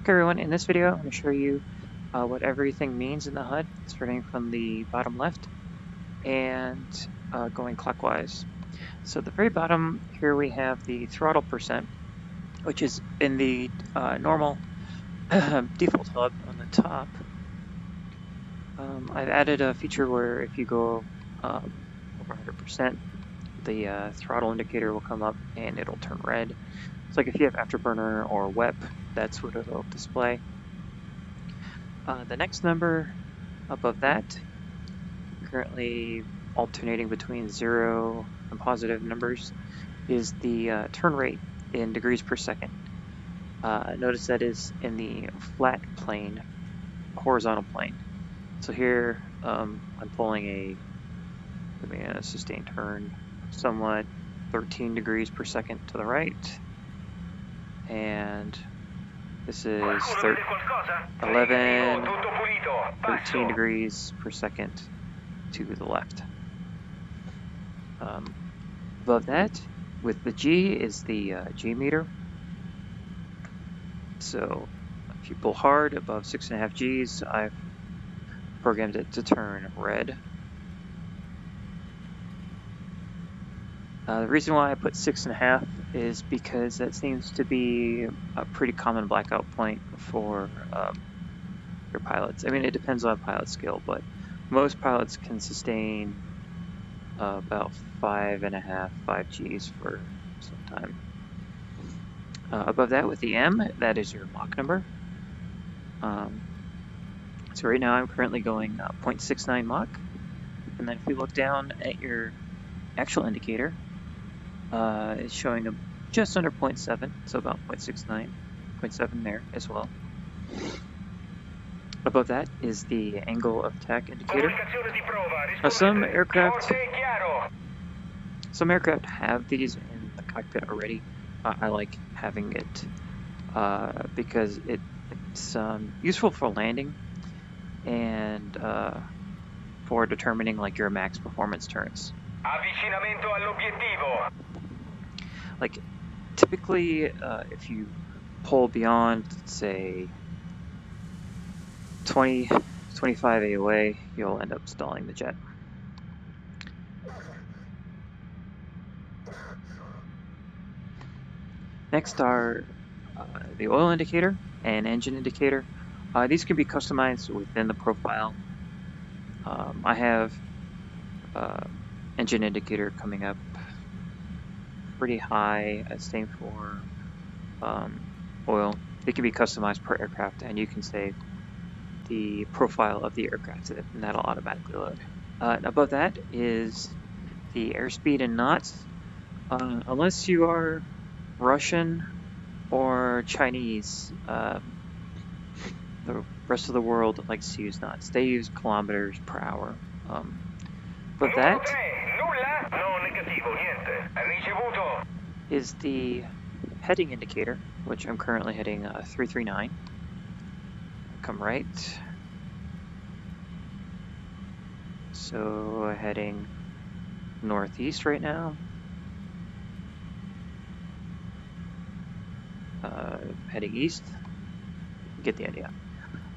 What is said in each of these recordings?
Okay everyone, in this video I'm going to show you what everything means in the HUD, starting from the bottom left and going clockwise. So at the very bottom here we have the throttle percent, which is in the normal default hub on the top. I've added a feature where if you go over 100%, the throttle indicator will come up and it'll turn red. It's like if you have Afterburner or WEP, that's what it'll display. The next number above that, currently alternating between 0 and positive numbers, is the turn rate in degrees per second. Notice that is in the flat plane, horizontal plane. So here I'm pulling a sustained turn, somewhat 13 degrees per second to the right, and this is 13 degrees per second to the left. Above that, with the G, is the G meter. So if you pull hard above 6.5 Gs, I've programmed it to turn red. The reason why I put 6.5 is because that seems to be a pretty common blackout point for your pilots. I mean, it depends on pilot skill, but most pilots can sustain about 5.5, 5 Gs for some time. Above that, with the M, that is your Mach number. So right now I'm currently going 0.69 Mach, and then if we look down at your actual indicator, it's showing just under 0.7, so about 0.69, 0.7 there as well. Above that is the angle of attack indicator. Now some aircraft have these in the cockpit already. I like having it because it's useful for landing and for determining like your max performance turns. Like typically if you pull beyond, say, 25 AOA, you'll end up stalling the jet. Next are the oil indicator and engine indicator. These can be customized within the profile. I have engine indicator coming up pretty high, same for oil. They can be customized per aircraft, and you can save the profile of the aircraft, and that'll automatically load. Above that is the airspeed in knots. Unless you are Russian or Chinese, the rest of the world likes to use knots. They use kilometers per hour. But that is the heading indicator, which I'm currently heading 339. Come right. So heading northeast right now. Heading east. Get the idea.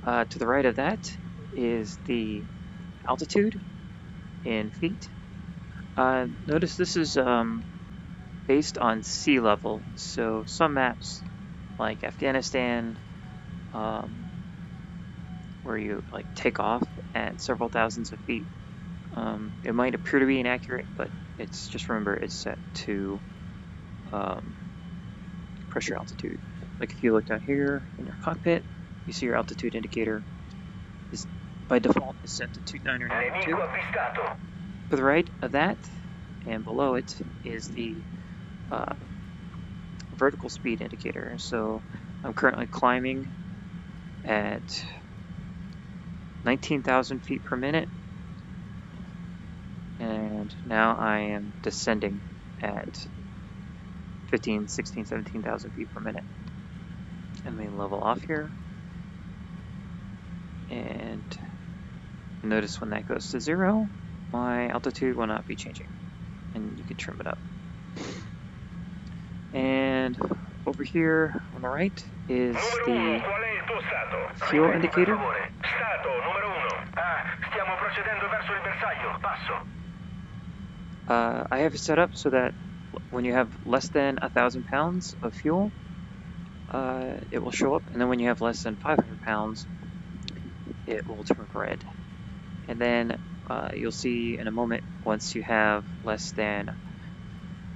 To the right of that is the altitude in feet. Notice this is based on sea level. So some maps, like Afghanistan, where you like take off at several thousands of feet, it might appear to be inaccurate, but it's just remember it's set to pressure altitude. Like if you look down here in your cockpit, you see your altitude indicator is by default is set to 29 or 92. To the right of that and below it is the vertical speed indicator. So I'm currently climbing at 19,000 feet per minute, and now I am descending at 15, 16, 17,000 feet per minute. And we level off here, and notice when that goes to 0, my altitude will not be changing, and you can trim it up. And Over here on the right is the fuel indicator. I have it set up so that when you have less than 1,000 pounds of fuel, it will show up, and then when you have less than 500 pounds, it will turn red. And then you'll see in a moment, once you have less than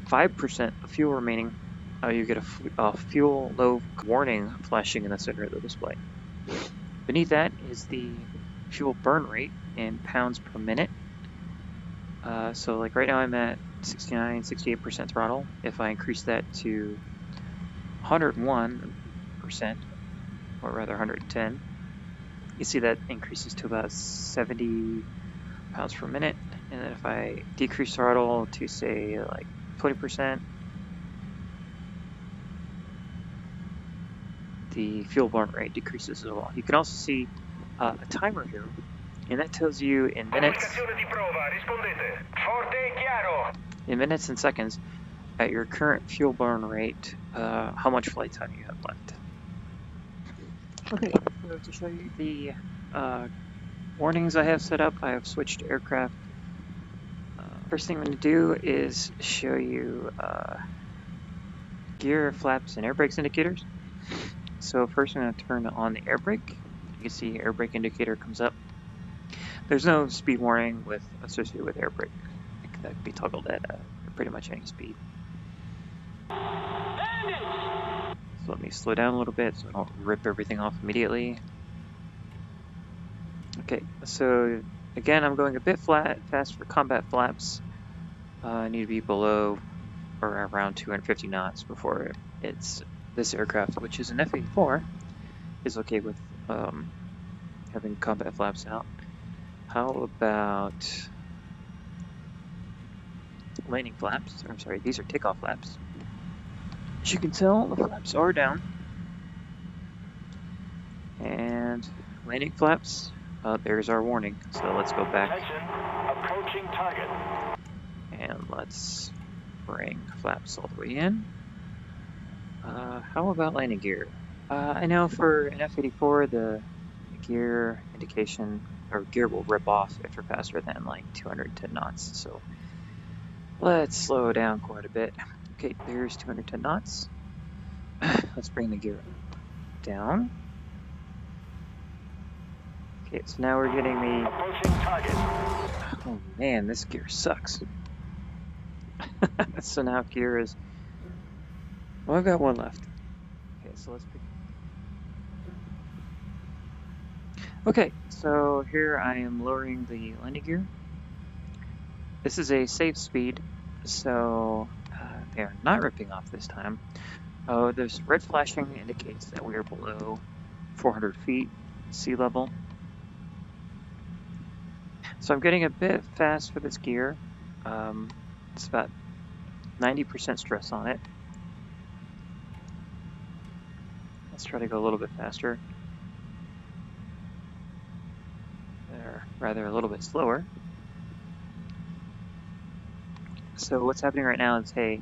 5% of fuel remaining, you get a fuel low warning flashing in the center of the display. Beneath that is the fuel burn rate in pounds per minute. So like right now I'm at 68% throttle. If I increase that to 101%, or rather 110, you see that increases to about 70 pounds per minute. And then if I decrease throttle to say like 20%, the fuel burn rate decreases as well. You can also see a timer here, and that tells you in minutes and seconds at your current fuel burn rate how much flight time you have left. Okay, so to show you the warnings I have set up, I have switched to aircraft. First thing I'm going to do is show you gear, flaps, and air brakes indicators. So first I'm going to turn on the air brake. You can see air brake indicator comes up. There's no speed warning associated with air brake. That can be toggled at pretty much any speed. So let me slow down a little bit so I don't rip everything off immediately. Okay, so again I'm going a bit fast for combat flaps. I need to be below or around 250 knots before this aircraft, which is an F-84, is okay with having combat flaps out. How about landing flaps? I'm sorry, these are takeoff flaps. As you can tell, the flaps are down. And landing flaps, there's our warning. So let's go back. Approaching target. And let's bring flaps all the way in. How about landing gear? I know for an F-84, the gear indication, or gear will rip off if you're faster than like 210 knots. So let's slow down quite a bit. Okay, there's 210 knots. Let's bring the gear down. Okay, so now we're getting the... Approaching target. Oh man, this gear sucks. So now gear is... Well, I've got one left. Okay, so let's pick... Okay, so here I am lowering the landing gear. This is a safe speed, so they are not ripping off this time. Oh, this red flashing indicates that we are below 400 feet sea level. So I'm getting a bit fast for this gear. It's about 90% stress on it. Let's try to go a little bit faster. Or rather a little bit slower. So what's happening right now is, hey,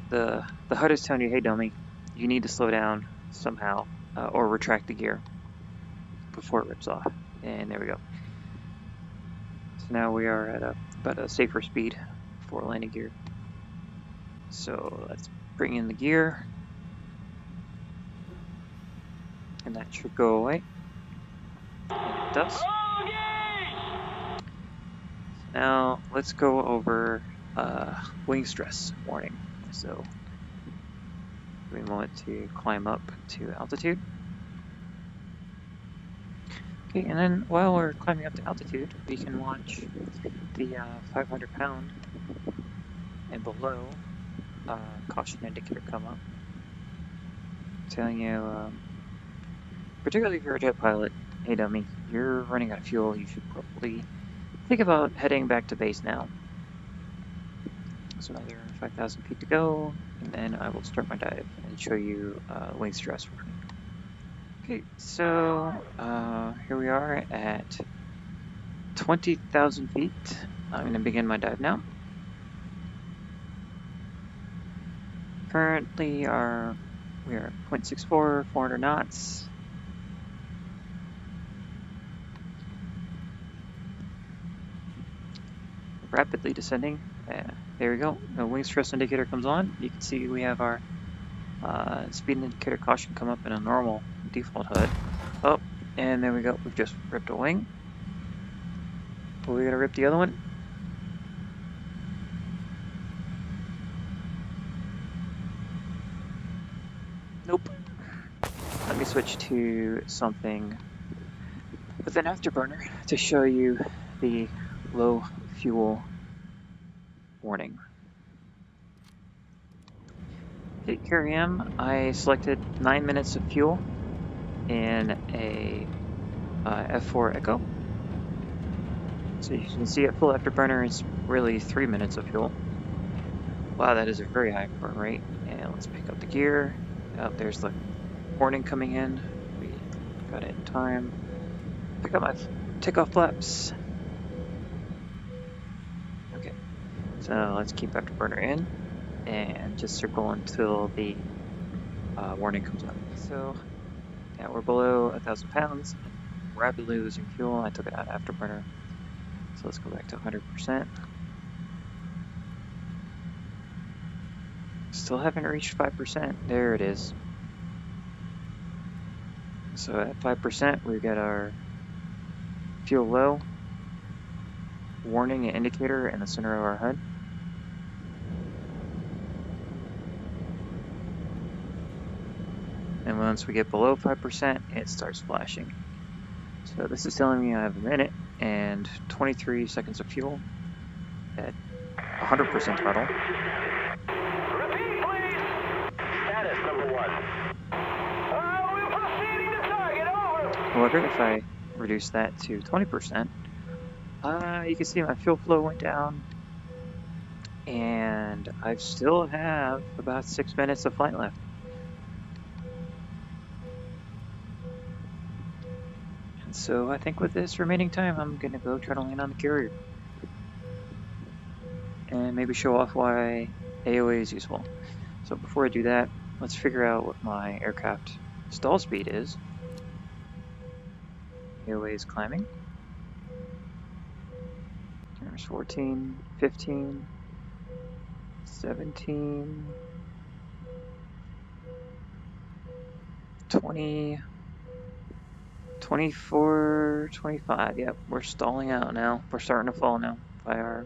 the HUD is telling you, hey dummy, you need to slow down somehow or retract the gear before it rips off. And there we go. So now we are at about a safer speed for landing gear. So let's bring in the gear. And that should go away. And it does. So now let's go over wing stress warning. So we want to climb up to altitude. Okay, and then while we're climbing up to altitude, we can watch the 500 pound and below caution indicator come up, telling you, particularly if you're a jet pilot, hey dummy, you're running out of fuel, you should probably think about heading back to base now. So another 5,000 feet to go, and then I will start my dive and show you wing stress warning. Okay, so here we are at 20,000 feet. I'm going to begin my dive now. Currently our We are at 0.64, 400 knots. Rapidly descending. There we go. The wing stress indicator comes on. You can see we have our speed indicator caution come up in a normal default HUD. Oh, and there we go. We've just ripped a wing. Are we gonna rip the other one? Nope. Let me switch to something with an afterburner to show you the low fuel warning. Okay, here I am. I selected 9 minutes of fuel in a F4 Echo. So you can see at full afterburner, it's really 3 minutes of fuel. Wow, that is a very high burn rate. And let's pick up the gear. Oh, there's the warning coming in. We got it in time. Pick up my takeoff flaps. Okay, so let's keep afterburner in and just circle until the warning comes up. So yeah, we're below 1,000 pounds. Rapidly losing fuel. I took it out afterburner. So let's go back to 100%. Still haven't reached 5%. There it is. So at 5%, we got our fuel low warning and indicator in the center of our HUD. And once we get below 5%, it starts flashing. So this is telling me I have a minute and 23 seconds of fuel at 100% throttle. Repeat, please. Status number 1. We're proceeding to target. Over. However, if I reduce that to 20%, you can see my fuel flow went down, and I still have about 6 minutes of flight left. And so I think with this remaining time, I'm gonna go try to land on the carrier. And maybe show off why AOA is useful. So before I do that, let's figure out what my aircraft stall speed is. AOA is climbing. There's 14, 15, 17, 20, 24, 25. Yep, we're stalling out now. We're starting to fall now by our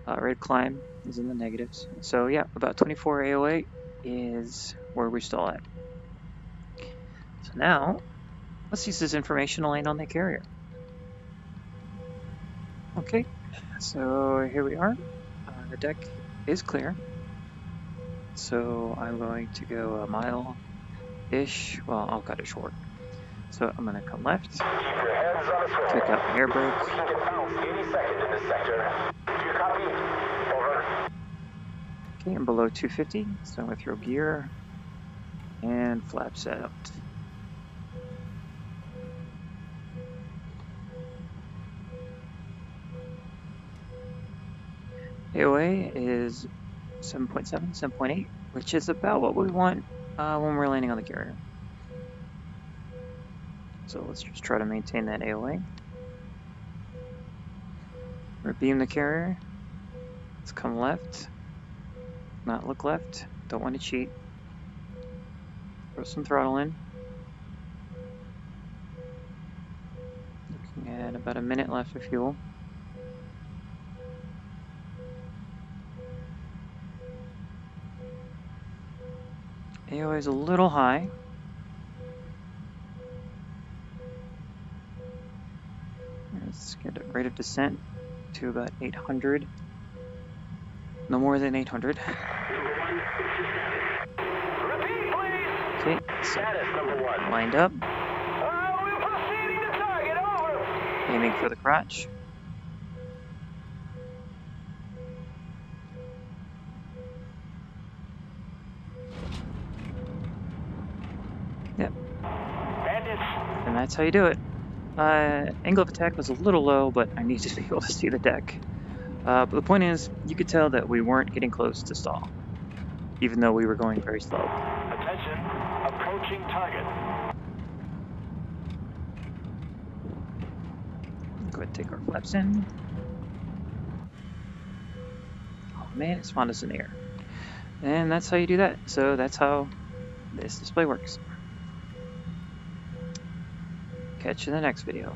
red climb is in the negatives. So yeah, about 24 AOA is where we stall at. So now, let's use this information to land on the carrier. Okay, so here we are. The deck is clear. So I'm going to go a mile-ish. Well, I'll cut it short. So I'm going to come left. Keep your hands on the throttle. Kick out the Airbrake. We can get bounced any second in this sector. Do you copy? Over. Okay, I'm below 250, so I'm going to throw gear and flaps out. AOA is 7.7, 7.8, which is about what we want when we're landing on the carrier. So let's just try to maintain that AOA. We're beam the carrier. Let's come left. Not look left. Don't want to cheat. Throw some throttle in. Looking at about a minute left of fuel. AOA is a little high. Let's get a rate of descent to about 800. No more than 800. Repeat, please. Okay, so Status number 1. lined up, We're proceeding to target. Over. aiming for the crotch. Yep, Bandits. and that's how you do it. Angle of attack was a little low, but I need to be able to see the deck. But the point is, you could tell that we weren't getting close to stall, even though we were going very slow. Attention. target. Go ahead and take our flaps in. Oh man, it spawned us in the air. And that's how you do that. So that's how this display works. Catch you in the next video.